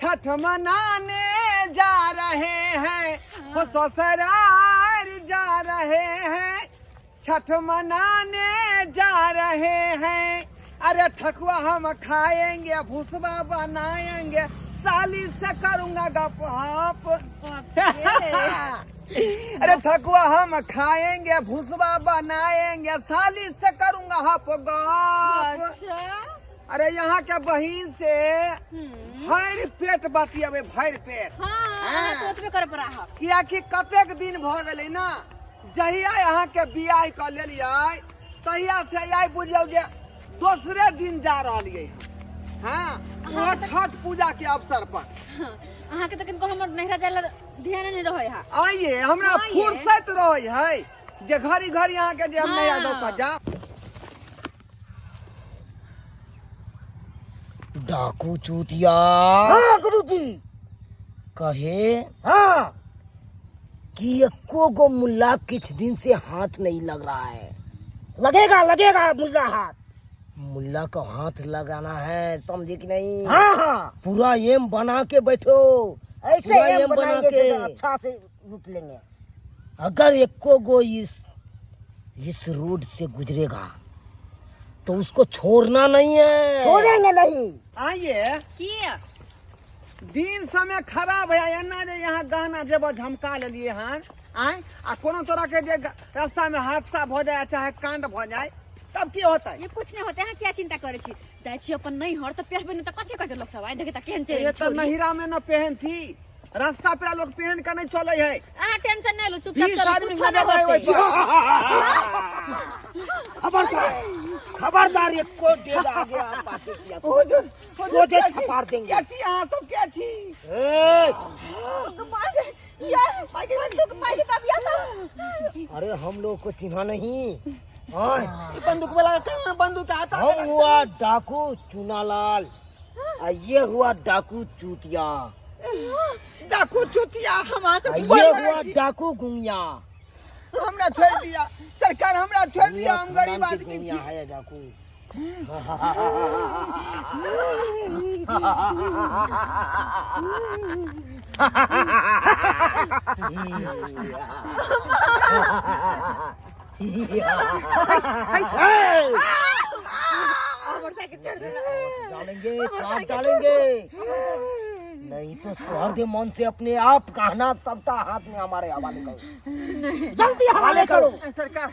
छठ मनाने जा रहे हैं, वो ससुराल जा रहे हैं, छठ मनाने जा रहे हैं। अरे ठकुआ हम खाएंगे, भुसबा बनाएंगे, साली से करूंगा गप। अरे ठकुआ हम खाएंगे, भुसबा बनाएंगे, साली से करूंगा हप गप। अरे यहाँ के बहिन से भर पेट बतियाबे, भर पेट। किया कि कतेक दिन भ गए ना, जहिया यहाँ के बियाह कर लिये तहिया से आई बुझियो जे दूसरे दिन जा रही। हाँ, वो छठ पूजा के अवसर पर अहाँ के तो किनको हमर नहिरा जाला ध्यान नहीं रहे है। आइए हमरा फुर्सत रहे है जे घड़ी घड़ी यहाँ के जे हम नया दो पर जा। डाकू चूतिया। हाँ गुरुजी। कहे हाँ कि एको गो मुल्ला कुछ दिन से हाथ नहीं लग रहा है। लगेगा लगेगा मुल्ला हाथ। मुल्ला को हाथ लगाना है, समझे कि नहीं? हाँ हाँ पूरा एम बना के बैठो, ऐसे पूरा एम एम बना बनाएंगे के। तो अच्छा से लूट लेंगे। अगर एको गो इस रोड से गुजरेगा तो उसको छोड़ना नहीं है। छोड़ेंगे नहीं। आइए दिन समय खराब है, एना जे यहाँ गहना जेब झमका लिए हन आए आ कोनो तरह के जे रास्ता में हादसा भ जाए चाहे कांड भ जाए तब की होता है? ये कुछ नहीं होते हैं, क्या चिंता करे छी? जाय छी अपन नहीं हर तो पेड़ बने तो कथि करते लोग सब। आई देखे त केहन चले ये तो नहिरा में न पहन थी, रास्ता पे लोग पहन कर नहीं चले है। आ टेंशन नहीं लो, चुपचाप 20 चलो, आदमी कुछ नजर नहीं आए होते। खबरदार खबरदार, एको डेग आगे आप पाछे किया तो सोचे छपार देंगे। क्या छी यहाँ सब क्या छी? ए, ये अरे हम लोग को चिन्हा नहीं। हाँ, बंदूक वाला कहाँ बंदूक आता है? हम हुआ डाकू चुनालाल, ये हुआ डाकू चूतिया, डाकू चुतिया ये हुआ डाकू गुंगिया। हमरा छोड़ दिया सरकार, हमरा छोड़ दिया, हम गरीब आदमी छी। है डाकू। डालेंगे काट डालेंगे, नहीं तो स्वार्थ मन से अपने आप कहना सबका हाथ में हमारे हवाले करो, जल्दी हवाले करो। सरकार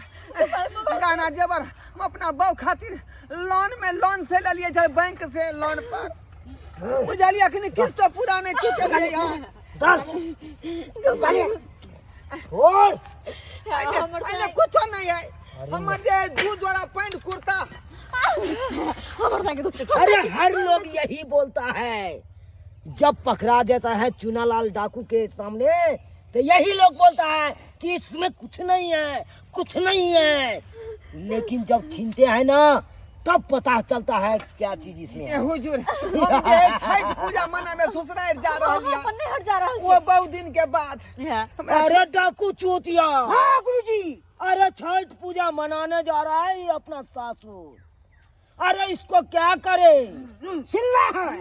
गाना जबर हम अपना बहू खातिर लोन से ले लिए, बैंक से लोन पर बुझलिए अखनी किस्त तो पूरा नहीं चुकल है यहाँ। छोड़, अरे कुछ नहीं है, हमर जे दूध वाला पैंट कुर्ता। अरे हर लोग यही बोलता है, जब पकड़ा जाता है चुनालाल डाकू के सामने तो यही लोग बोलता है कि इसमें कुछ नहीं है, कुछ नहीं है, लेकिन जब छीनते हैं ना तब पता चलता है क्या चीज इसमें है। हुजूर हम जे छठ पूजा मना में ससुराल जा रहलिया वो बहुत दिन के बाद। अरे डाकू चूतिया। हाँ गुरुजी। अरे छठ पूजा मनाने जा रहा है ये अपना सासुर, अरे इसको क्या करे? चिल्ला है।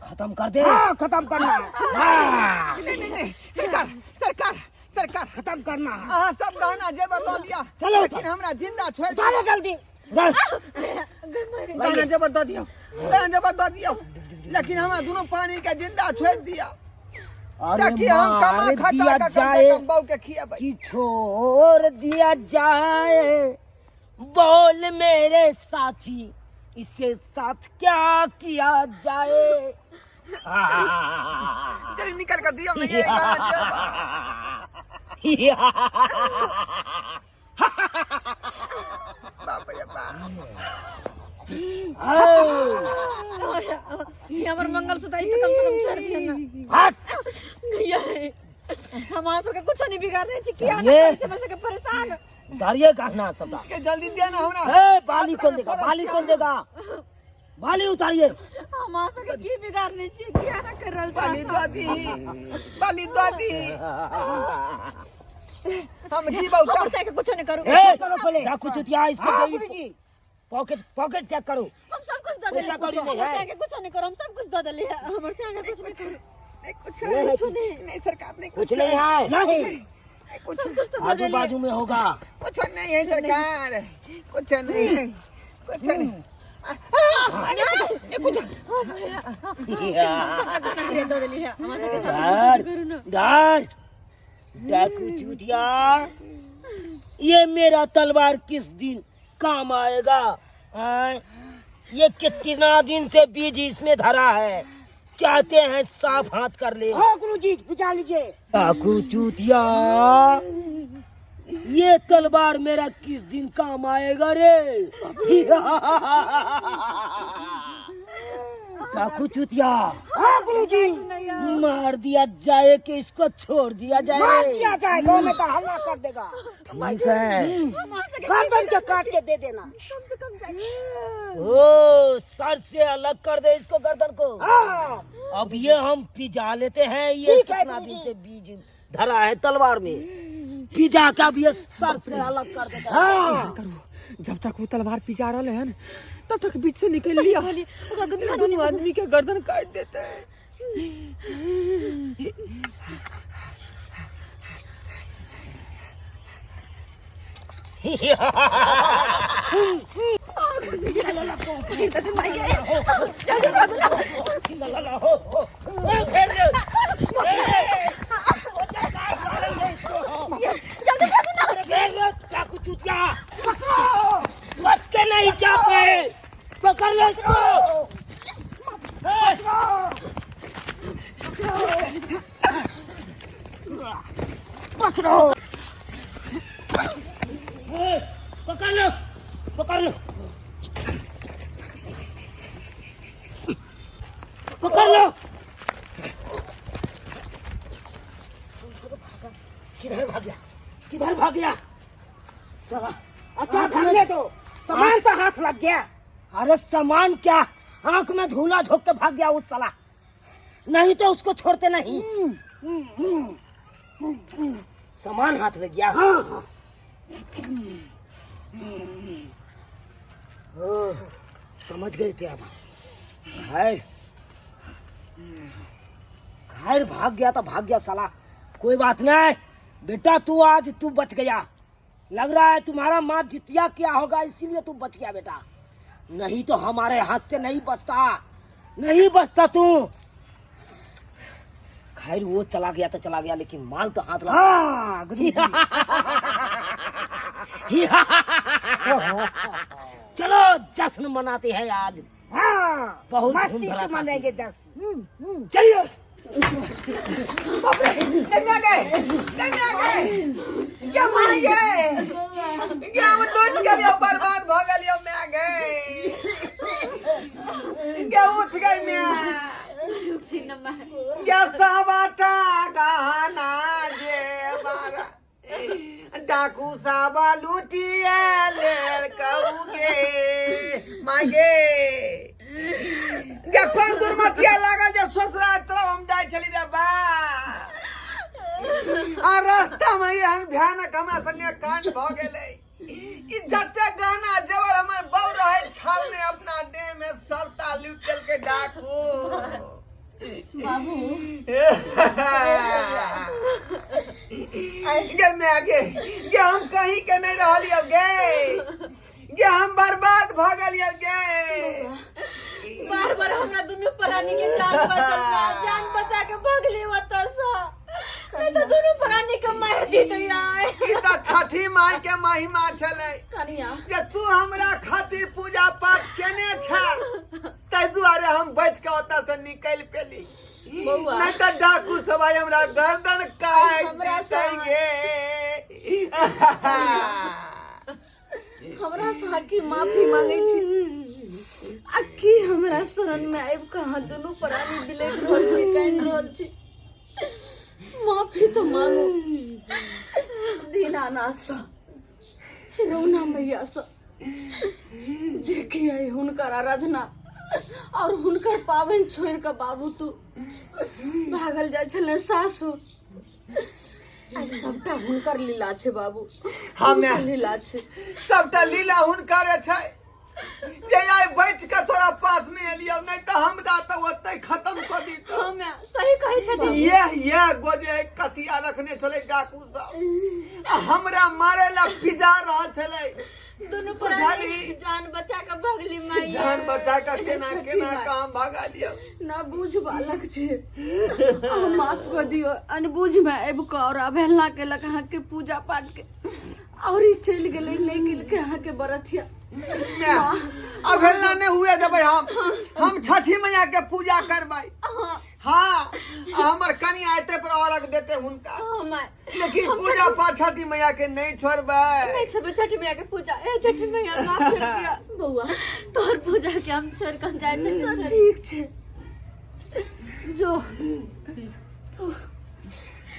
खत्म कर दे। हाँ खत्म करना है। नहीं सरकार सरकार सरकार खत्म करना है। हाँ सब गहना जेवर लो लिया, चलो लेकिन हमरा जिंदा छोड़ चलो जल्दी। गहना जेवर दो दियो, गहना जेवर दो दियो, लेकिन हमारा दोनों पानी के जिंदा छोड़ दिया ताकि हम कमा खटा का कम बहू के खियाबे। कि छोड़ दिया जाए, बोल मेरे साथी इसके साथ क्या किया जाए? चलिए निकल कर दियो नहीं ये गहना बाप रे बाप। ये हमर मंगलसूत्र इसे कम से कम छोड़ दिया ना। हट। हमारा सबके कुछ नहीं बिगाड़ने छी, किया ना करते मैं सबके परेशान। उतारिए गहना सबका। के जल्दी देना हमरा। बाली कौन देगा, बाली कौन देगा? बाली उतारिए। हमारा सबके की बिगाड़ने छी, किया ना कर रहल बाली दादी, बाली दादी हम जीवा उतार के कुछ नहीं करूं। डाकू चुतिया इसको हाँ देवी गुरुजी। पॉकेट चेक करो। हम सब कुछ दे पैसा कौड़ी नहीं है। आगे कुछ नहीं करो, हम सब कुछ दे देली है, हमर से आगे कुछ नहीं करो। नहीं कुछ नहीं सरकार नहीं कुछ नहीं है। नहीं कुछ आजू बाजू में होगा। कुछ नहीं है सरकार, कुछ नहीं है, कुछ नहीं। दे देली है, हमर से डर डाकू चूतिया, ये मेरा तलवार किस दिन काम आएगा? ये कितना दिन से बीज इसमें धरा है, चाहते हैं साफ हाथ कर ले। हाँ गुरुजी बचा लीजिए। डाकू चूतिया, ये तलवार मेरा किस दिन काम आएगा रे? डाकू चूतिया, हाँ गुरुजी मार दिया जाए कि इसको छोड़ दिया मार जाए? दिया जाए, गाँव में तो हमला कर देगा। ठीक है। गर्दन के काट के दे देना। कम से कम जाए। ओ सर से अलग कर दे इसको, गर्दन को। हाँ अब ये हम पिजा लेते हैं। ये ठीक है, कितना गुरुजी। दिन से बीज धरा है तलवार में, पिजा का भी ये सर से अलग कर देता है। हाँ जब तक वो तलवार पिजा रहा है तब तक बीच से निकल लिया, दोनों आदमी के गर्दन काट देता है। चाकू चूतिया, बच के नहीं जा पाए, पकड़ लो इसको। पकड़ो। पकड़ लो, पकड़ लो, पकड़ लो। किधर भाग गया? किधर भाग गया? साला, अच्छा भागने दो, सामान तो हाथ लग गया। अरे सामान क्या, आंख में धूला झोंक के भाग गया उस साला, नहीं तो उसको छोड़ते नहीं। सामान हाथ लग गया। ओ, समझ गए तेरा बात। खैर खैर भाग गया तो भाग गया साला, कोई बात नहीं बेटा, तू बच गया। लग रहा है तुम्हारा माँ जितिया क्या होगा, इसीलिए तू बच गया बेटा, नहीं तो हमारे हाथ से नहीं बचता तू। खैर वो चला गया तो चला गया, लेकिन माल तो हाथ लगा। हाँ गुरुजी। चलो जश्न मनाते हैं आज, हाँ बहुत मस्ती धूम-धड़ाका से मनाएंगे 10। चलिए। गंगा गए क्या मार गए, क्या वो लूट गए, बर्बाद भ गए, मैं गए क्या उठ गई मैं क्या साबाटा गाना जे बारा डाकू साबा लूटिए ले कहूगे मागे क्या कौन दुर्मतिया लगा जो ससुरा तरफ हम जाए चली रे बा आ रास्ता में यहन भयानक हमारा संगे कांड भ गेले कि जते गाना जबर हमर बौ रहे छाल ने अपना देह में सबटा लूट के डाकू बाबू गे मैं आगे गे हम कहीं के नहीं रहली अब गे हम बर्बाद भ गेली अब गे बार बार हमरा दुनु प्राणी के जान बचा के भगली वतर सा, नहीं तो दुनु प्राणी के मार दी तो यार। ई त छठी माई के महिमा छले कनिया जे तू हमरा खातिर पूजा पाठ केने छा, तै दुआरे हम बच के ओता से निकल पेली, बौआ नहीं तो डाकू सब आई हमरा गर्दन काट हमरा देंगे। हमरा सा की माफी मांगे छी, आखी हमरा शरण में आइब कहां दुनु प्राणी बिलेक रोल छी, काइन रोल छी, माफी तो मांगो दीनानाथ सा, रौना मैया सा, जे की आई हुनकर आराधना और हुनकर पावन छोड़ के बाबू तू भागल जा छले सासुर, आज सबटा हुनकर लीला छे बाबू, हमें हुनकर लीला छे। सबटा लीला हुनकर छै, जे आई बैठ के तोरा पास में एलियो, नहीं तो हम दाता ओते खत्म कर दी। हाँ मैं सही कहे छथिन। ये गोजे कथिया रखने चले डाकू सब, हमरा मारे ला पिजा रहा चले। दोनों प्राणी जान बचा के भगली माई। जान बचा के केना केना काम भागा लिया। ना बुझ बालक छे, आ माफ कर दियो। अनबुझ में अब को और अवहेलना के लक अहाँ के पूजा पाठ के और ही चल गेले, नहीं गिल के अहाँ के बरथिया। अवहेलना नहीं हुए देबै हम छठी मैया के पूजा करबै। हाँ हमर कनी आते पर औरक देते हुनका, लेकिन पूजा पाठ छठी मैया के नहीं छोड़बै। नहीं छोड़बै छठी मैया के पूजा। ए छठी मैया माफ कर दिया बउआ, तोहर पूजा के हम छोड़ कर जाय छै। ठीक छे जो तो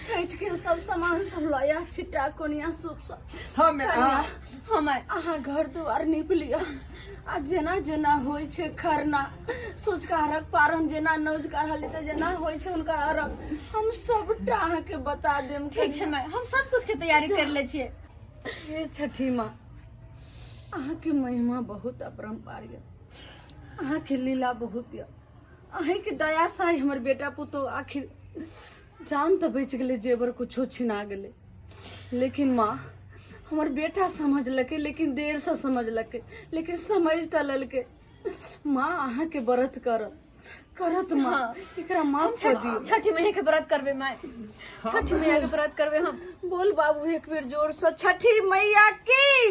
छठ के सब सामान सब लाया, छिट्टा कोनिया सूप सब हमें अहाँ घर दुआर नीप लिया। आ जेना जेना होय छै खरना, सोचका अर्घ पारण जेना नौजका रहले त जेना होय छै उनका अर्घ हम सबटा अहाँ के बता देम। ठीक छै मैं, हम सब कुछ के तैयारी कर ले छिए। हे छठी माँ, अहाँ के महिमा बहुत अपरंपार य, अहाँ के लीला बहुत य। अहीं के दया से हमर बेटा पुतो आखिर जान तो बच गए, जेबर कुछो छिना गए। लेकिन माँ हमार बेटा समझ लके, लेकिन देर से समझ लके, लेकिन समझ त ललके। माँ अहाँ के व्रत करत माँ, एकरा माफ कर दियो। छठी मैया के व्रत करबे माँ, छठी मैया के व्रत करबे हम। बोल बाबू एक बेर जोर से छठी मैया की